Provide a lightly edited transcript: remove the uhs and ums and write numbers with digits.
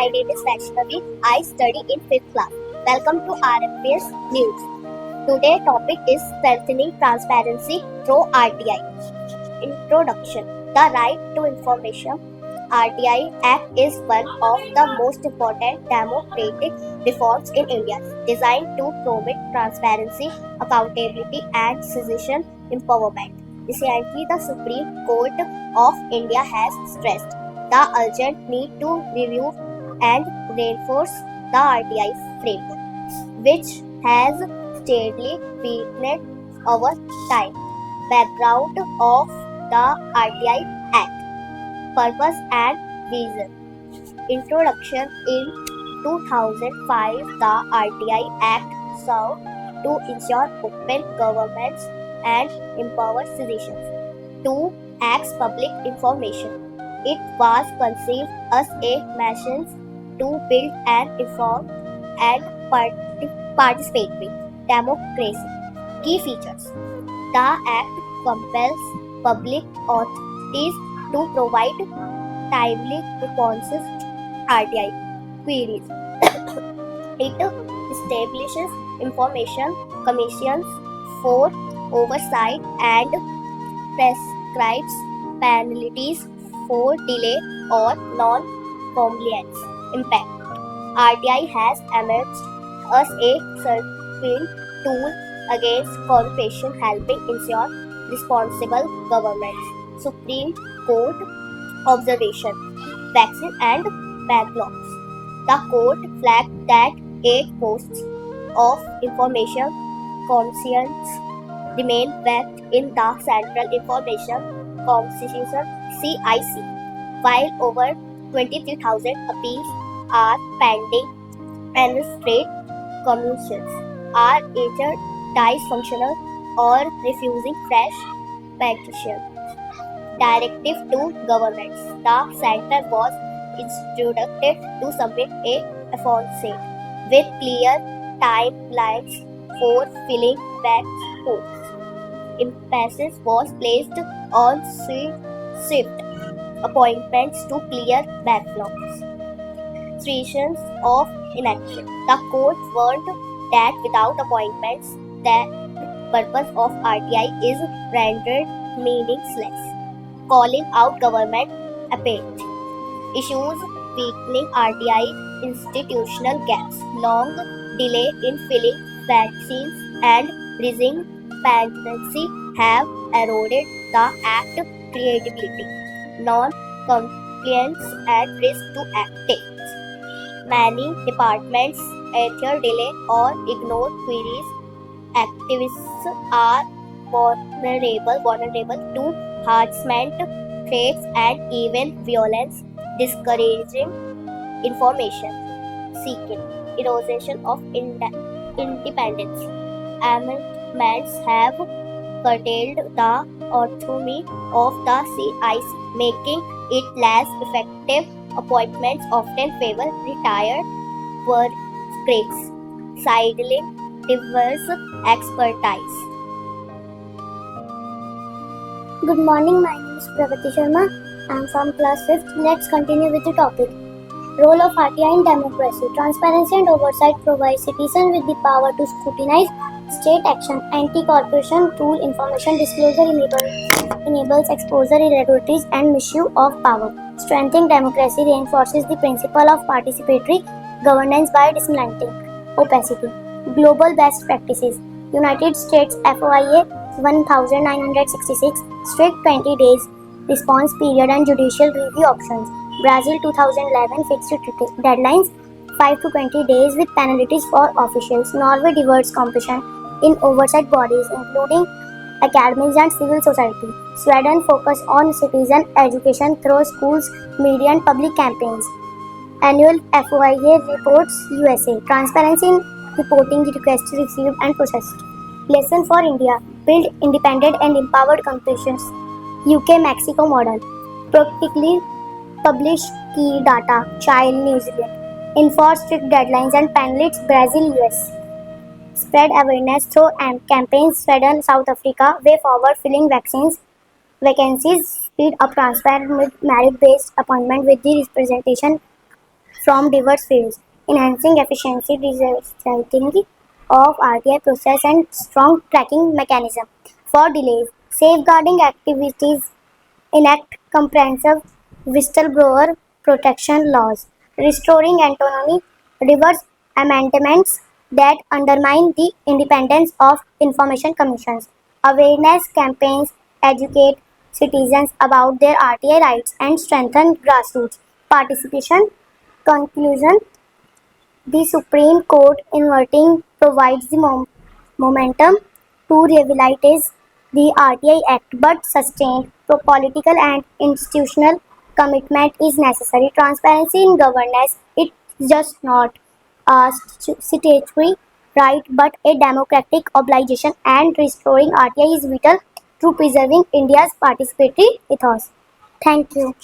My name is Vaishnavi. I study in 5th class. Welcome to RFPS News. Today topic is strengthening transparency through RTI. Introduction. The Right to Information RTI Act is one of the most important democratic reforms in India, designed to promote transparency, accountability, and citizen empowerment. Recently, the Supreme Court of India has stressed the urgent need to review and reinforce the RTI framework, which has steadily weakened over time. Background of the RTI Act. Purpose and Vision. Introduction. In 2005, the RTI Act served to ensure open governments and empower citizens to access public information. It was conceived as a means to build an informed and participatory democracy. Key features. The Act compels public authorities to provide timely responses to RTI queries. It establishes information commissions for oversight and prescribes penalties for delay or non-compliance. Impact. RTI has emerged as a certain tool against corruption, helping ensure responsible governments. Supreme Court observation. Vaccine and backlogs. The court flagged that 8 posts of information conscience remain vacant in the Central Information Commission (CIC), while over 23,000 appeals are pending and state commissions are either dysfunctional or refusing fresh petitions. Directive to governments. The center was instructed to submit a aforesaid with clear timelines for filling back posts. Emphasis was placed on swift appointments to clear backlogs. Reasons of inaction. The court warned that without appointments, the purpose of RTI is rendered meaningless, calling out government apathy. Issues weakening RTI institutional gaps, long delay in filling vaccines, and rising pendency have eroded the Act credibility. Non-compliance and risk to ethics. Many departments either delay or ignore queries. Activists are vulnerable to harassment, threats, and even violence, discouraging information seeking. Erosion of independence. Amendments have curtailed the autonomy of the CIC, making it less effective. Appointments often favor retired bureaucrats, sidling diverse expertise. Good morning, my name is Pravati Sharma. I am from class 5th. Let's continue with the topic. Role of RTI in democracy. Transparency and oversight provide citizens with the power to scrutinize state action. Anti-corruption tool information disclosure enables exposure irregularities and misuse of power. Strengthening democracy reinforces the principle of participatory governance by dismantling opacity. Global best practices. United States FOIA 1966, strict 20 days response period and judicial review options. Brazil 2011, fixed deadlines 5 to 20 days with penalties for officials. Norway diverts competition in oversight bodies including academics and civil society. Sweden focus on citizen education through schools, media and public campaigns. Annual FOIA reports USA. Transparency in reporting the requests received and processed. Lesson for India. Build independent and empowered competitions. UK Mexico model. Practically publish key data. Child New Zealand. Enforce strict deadlines and penalties. Brazil US. Spread awareness through campaigns. Sweden South Africa. Way forward filling vacancies. Speed up transparent merit based appointment with the representation from diverse fields, enhancing efficiency, resulting of RTI process and strong tracking mechanism. For delays, safeguarding activities enact comprehensive whistleblower protection laws, restoring autonomy, reverse amendments that undermine the independence of information commissions, awareness campaigns educate citizens about their RTI rights and strengthen grassroots participation. Conclusion: the Supreme Court inverting provides the momentum to revitalize the RTI Act, but sustained political and institutional commitment is necessary. Transparency in governance is just not a statutory right but a democratic obligation, and restoring RTI is vital to preserving India's participatory ethos. Thank you.